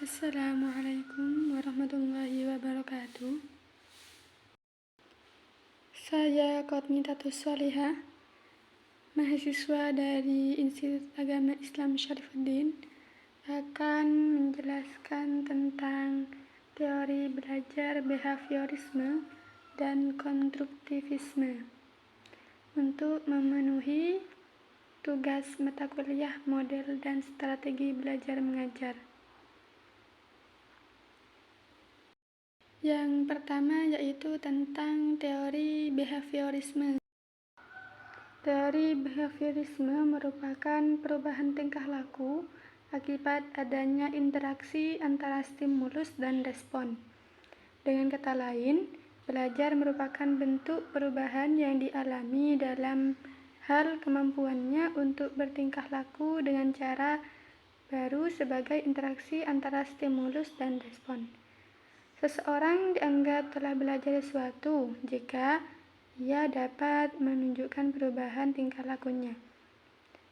Assalamualaikum warahmatullahi wabarakatuh. Saya Qotnitatus Sholihah, mahasiswa dari Institut Agama Islam Syarifuddin, akan menjelaskan tentang teori belajar behaviorisme dan konstruktivisme untuk memenuhi tugas mata kuliah model dan strategi belajar mengajar. Yang pertama yaitu tentang teori behaviorisme. Teori behaviorisme merupakan perubahan tingkah laku akibat adanya interaksi antara stimulus dan respon. Dengan kata lain, belajar merupakan bentuk perubahan yang dialami dalam hal kemampuannya untuk bertingkah laku dengan cara baru sebagai interaksi antara stimulus dan respon. Seseorang dianggap telah belajar sesuatu jika ia dapat menunjukkan perubahan tingkah lakunya.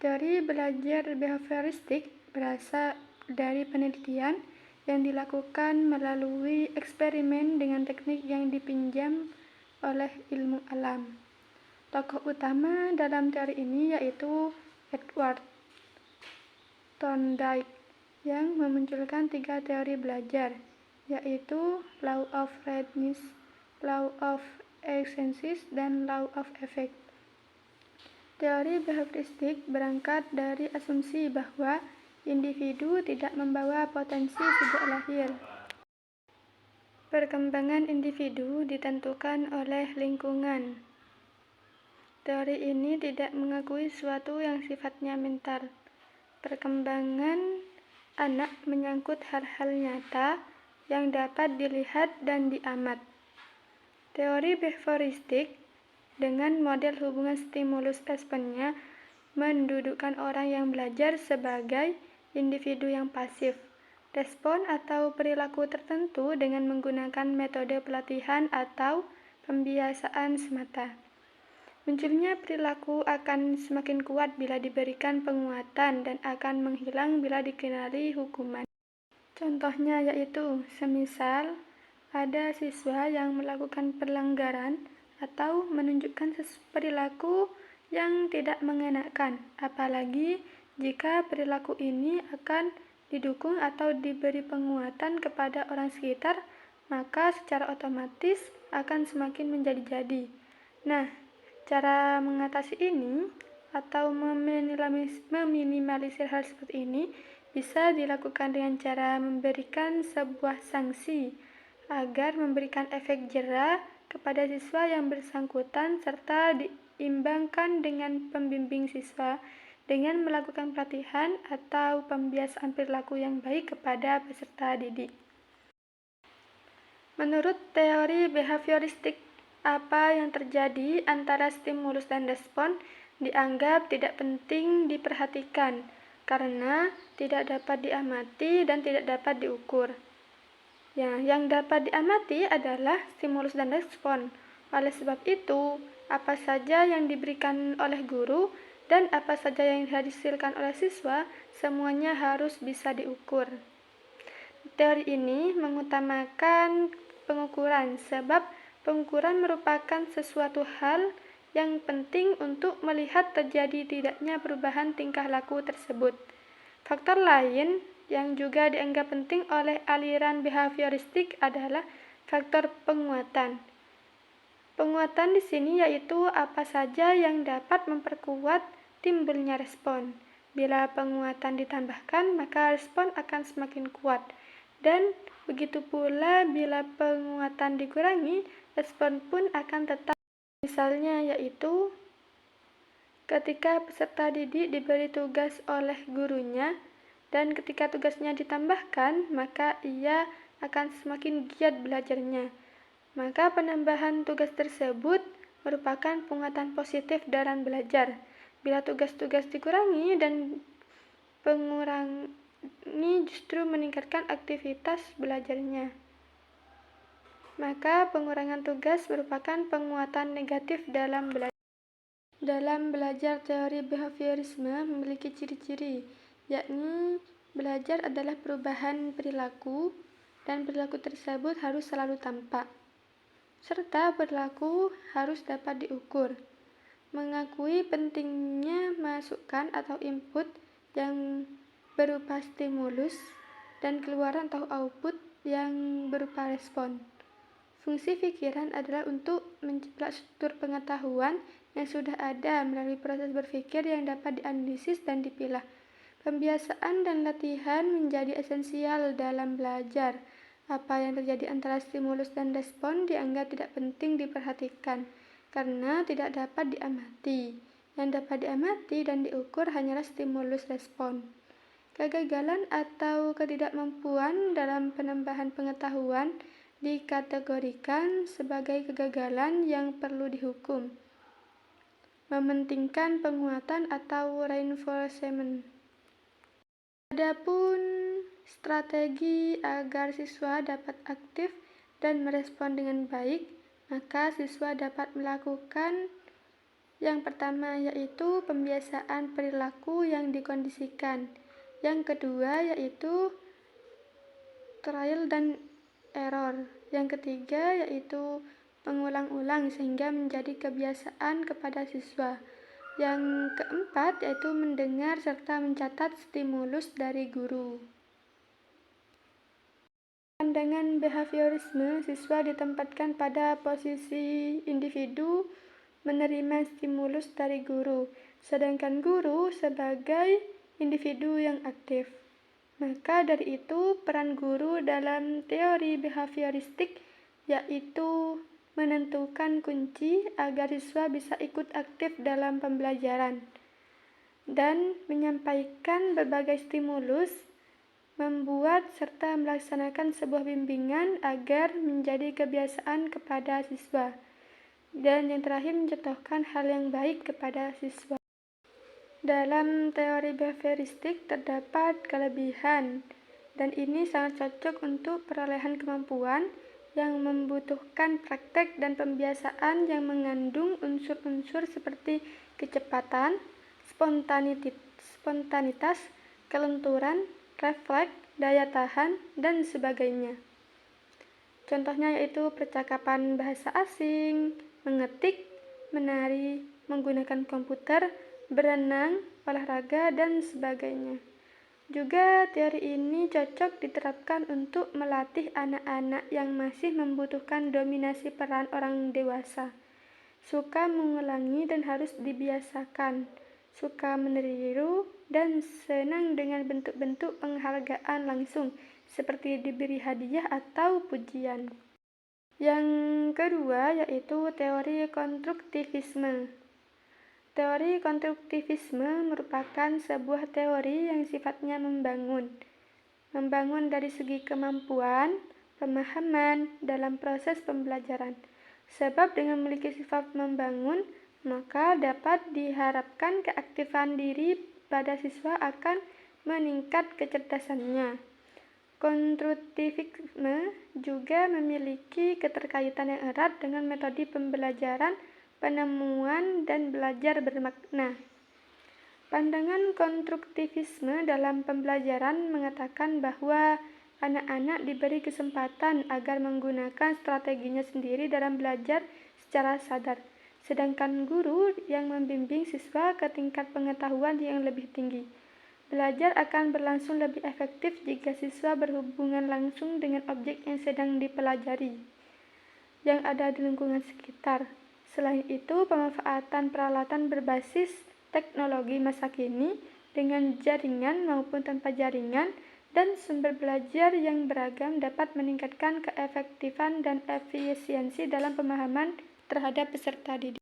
Teori belajar behavioristik berasal dari penelitian yang dilakukan melalui eksperimen dengan teknik yang dipinjam oleh ilmu alam. Tokoh utama dalam teori ini yaitu Edward Thorndike yang memunculkan 3 teori belajar, yaitu Law of Readiness, Law of Essence, dan Law of Effect. Teori behavioristik berangkat dari asumsi bahwa individu tidak membawa potensi sejak lahir. Perkembangan individu ditentukan oleh lingkungan. Teori ini tidak mengakui sesuatu yang sifatnya mental. Perkembangan anak menyangkut hal-hal nyata yang dapat dilihat dan diamat. Teori behavioristik dengan model hubungan stimulus-responnya mendudukkan orang yang belajar sebagai individu yang pasif, respon atau perilaku tertentu dengan menggunakan metode pelatihan atau pembiasaan semata. Munculnya perilaku akan semakin kuat bila diberikan penguatan dan akan menghilang bila dikenali hukuman. Contohnya yaitu, semisal ada siswa yang melakukan pelanggaran atau menunjukkan perilaku yang tidak mengenakan, apalagi jika perilaku ini akan didukung atau diberi penguatan kepada orang sekitar, maka secara otomatis akan semakin menjadi-jadi. Nah, cara mengatasi ini atau meminimalisir hal seperti ini bisa dilakukan dengan cara memberikan sebuah sanksi agar memberikan efek jera kepada siswa yang bersangkutan serta diimbangkan dengan pembimbing siswa dengan melakukan pelatihan atau pembiasaan perilaku yang baik kepada peserta didik. Menurut teori behavioristik, apa yang terjadi antara stimulus dan respon dianggap tidak penting diperhatikan karena tidak dapat diamati dan tidak dapat diukur. Yang dapat diamati adalah stimulus dan respon. Oleh sebab itu, apa saja yang diberikan oleh guru dan apa saja yang dihasilkan oleh siswa, semuanya harus bisa diukur. Teori ini mengutamakan pengukuran sebab pengukuran merupakan sesuatu hal yang penting untuk melihat terjadi tidaknya perubahan tingkah laku tersebut. Faktor lain yang juga dianggap penting oleh aliran behavioristik adalah faktor penguatan. Penguatan di sini yaitu apa saja yang dapat memperkuat timbulnya respon. Bila penguatan ditambahkan, maka respon akan semakin kuat. Dan begitu pula bila penguatan dikurangi, respon pun akan tetap. Misalnya yaitu ketika peserta didik diberi tugas oleh gurunya dan ketika tugasnya ditambahkan, maka ia akan semakin giat belajarnya. Maka penambahan tugas tersebut merupakan penguatan positif dalam belajar. Bila tugas-tugas dikurangi dan pengurangi justru meningkatkan aktivitas belajarnya. Maka pengurangan tugas merupakan penguatan negatif dalam belajar. Dalam belajar teori behaviorisme memiliki ciri-ciri, yakni Belajar adalah perubahan perilaku, dan perilaku tersebut harus selalu tampak, serta perilaku harus dapat diukur. Mengakui pentingnya masukan atau input yang berupa stimulus dan keluaran atau output yang berupa respon. Fungsi pikiran adalah untuk mencetak struktur pengetahuan yang sudah ada melalui proses berpikir yang dapat dianalisis dan dipilah. Pembiasaan dan latihan menjadi esensial dalam belajar. Apa yang terjadi antara stimulus dan respon dianggap tidak penting diperhatikan karena tidak dapat diamati. Yang dapat diamati dan diukur hanyalah stimulus respon. Kegagalan atau ketidakmampuan dalam penambahan pengetahuan dikategorikan sebagai kegagalan yang perlu dihukum. Mementingkan penguatan atau reinforcement. Adapun strategi agar siswa dapat aktif dan merespon dengan baik, maka siswa dapat melakukan yang pertama yaitu pembiasaan perilaku yang dikondisikan. Yang kedua yaitu trial dan error. Yang ketiga yaitu mengulang-ulang sehingga menjadi kebiasaan kepada siswa. Yang keempat yaitu mendengar serta mencatat stimulus dari guru. Pandangan behaviorisme, siswa ditempatkan pada posisi individu menerima stimulus dari guru, sedangkan guru sebagai individu yang aktif. Maka dari itu, peran guru dalam teori behavioristik yaitu menentukan kunci agar siswa bisa ikut aktif dalam pembelajaran dan menyampaikan berbagai stimulus, membuat serta melaksanakan sebuah bimbingan agar menjadi kebiasaan kepada siswa, dan yang terakhir mencontohkan hal yang baik kepada siswa. Dalam teori behavioristik terdapat kelebihan, dan ini sangat cocok untuk perolehan kemampuan yang membutuhkan praktek dan pembiasaan yang mengandung unsur-unsur seperti kecepatan, spontanitas, kelenturan, refleks, daya tahan, dan sebagainya. Contohnya yaitu percakapan bahasa asing, mengetik, menari, menggunakan komputer, berenang, olahraga, dan sebagainya. Juga teori ini cocok diterapkan untuk melatih anak-anak yang masih membutuhkan dominasi peran orang dewasa, suka mengulangi dan harus dibiasakan, suka meniru, dan senang dengan bentuk-bentuk penghargaan langsung, seperti diberi hadiah atau pujian. Yang kedua yaitu teori konstruktivisme. Teori konstruktivisme merupakan sebuah teori yang sifatnya membangun dari segi kemampuan, pemahaman dalam proses pembelajaran. Sebab dengan memiliki sifat membangun, maka dapat diharapkan keaktifan diri pada siswa akan meningkat kecerdasannya. Konstruktivisme juga memiliki keterkaitan yang erat dengan metode pembelajaran, penemuan, dan belajar bermakna. Pandangan konstruktivisme dalam pembelajaran mengatakan bahwa anak-anak diberi kesempatan agar menggunakan strateginya sendiri dalam belajar secara sadar, sedangkan guru yang membimbing siswa ke tingkat pengetahuan yang lebih tinggi. Belajar akan berlangsung lebih efektif jika siswa berhubungan langsung dengan objek yang sedang dipelajari, yang ada di lingkungan sekitar. Selain itu, pemanfaatan peralatan berbasis teknologi masa kini dengan jaringan maupun tanpa jaringan dan sumber belajar yang beragam dapat meningkatkan keefektifan dan efisiensi dalam pemahaman terhadap peserta didik.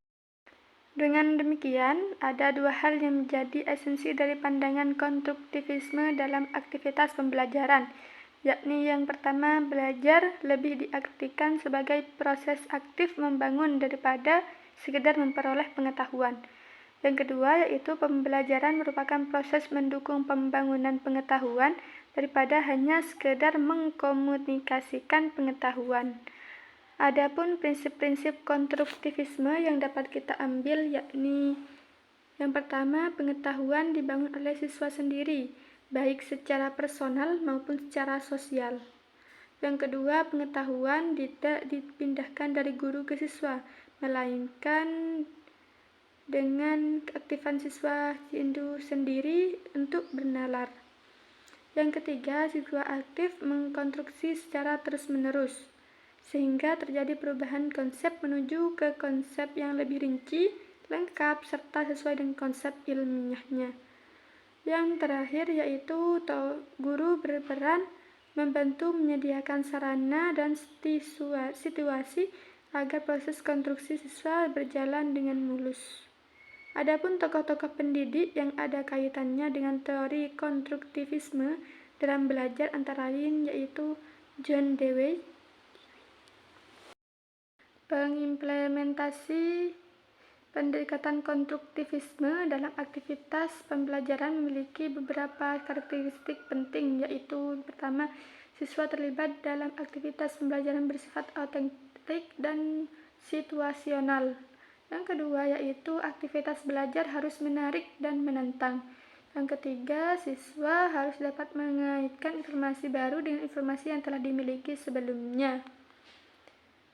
Dengan demikian, ada dua hal yang menjadi esensi dari pandangan konstruktivisme dalam aktivitas pembelajaran, yakni yang pertama, belajar lebih diartikan sebagai proses aktif membangun daripada sekedar memperoleh pengetahuan. Yang kedua, yaitu pembelajaran merupakan proses mendukung pembangunan pengetahuan daripada hanya sekedar mengkomunikasikan pengetahuan. Adapun prinsip-prinsip konstruktivisme yang dapat kita ambil yakni yang pertama, pengetahuan dibangun oleh siswa sendiri, baik secara personal maupun secara sosial. Yang kedua, pengetahuan tidak dipindahkan dari guru ke siswa, melainkan dengan keaktifan siswa itu sendiri untuk bernalar. Yang ketiga, siswa aktif mengkonstruksi secara terus-menerus, sehingga terjadi perubahan konsep menuju ke konsep yang lebih rinci, lengkap, serta sesuai dengan konsep ilmiahnya. Yang terakhir yaitu guru berperan membantu menyediakan sarana dan situasi agar proses konstruksi siswa berjalan dengan mulus. Adapun tokoh-tokoh pendidik yang ada kaitannya dengan teori konstruktivisme dalam belajar antara lain yaitu John Dewey, pengimplementasi pendekatan konstruktivisme dalam aktivitas pembelajaran memiliki beberapa karakteristik penting, yaitu pertama, siswa terlibat dalam aktivitas pembelajaran bersifat autentik dan situasional. Yang kedua, yaitu aktivitas belajar harus menarik dan menantang. Yang ketiga, siswa harus dapat mengaitkan informasi baru dengan informasi yang telah dimiliki sebelumnya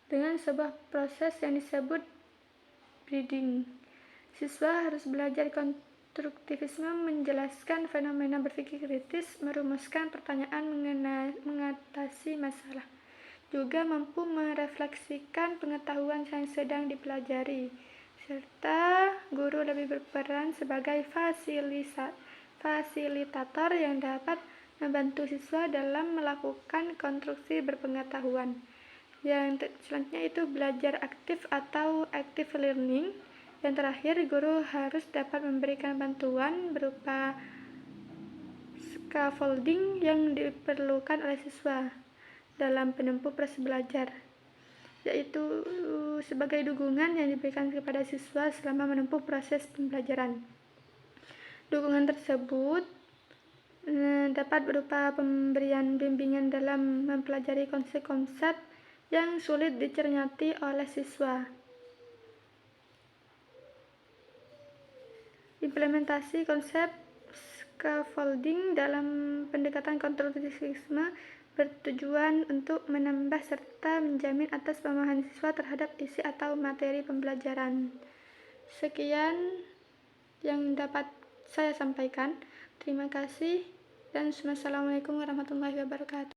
dengan sebuah proses yang disebut reading. Siswa harus belajar konstruktivisme, menjelaskan fenomena, berpikir kritis, merumuskan pertanyaan, mengatasi masalah. Juga mampu merefleksikan pengetahuan yang sedang dipelajari. Serta guru lebih berperan sebagai fasilitator yang dapat membantu siswa dalam melakukan konstruksi berpengetahuan. Yang selanjutnya itu belajar aktif atau active learning. Yang terakhir, guru harus dapat memberikan bantuan berupa scaffolding yang diperlukan oleh siswa dalam menempuh proses belajar, yaitu sebagai dukungan yang diberikan kepada siswa selama menempuh proses pembelajaran. Dukungan tersebut dapat berupa pemberian bimbingan dalam mempelajari konsep-konsep yang sulit dicernati oleh siswa. Implementasi konsep scaffolding dalam pendekatan konstruktivisme bertujuan untuk menambah serta menjamin atas pemahaman siswa terhadap isi atau materi pembelajaran. Sekian yang dapat saya sampaikan. Terima kasih dan wassalamualaikum warahmatullahi wabarakatuh.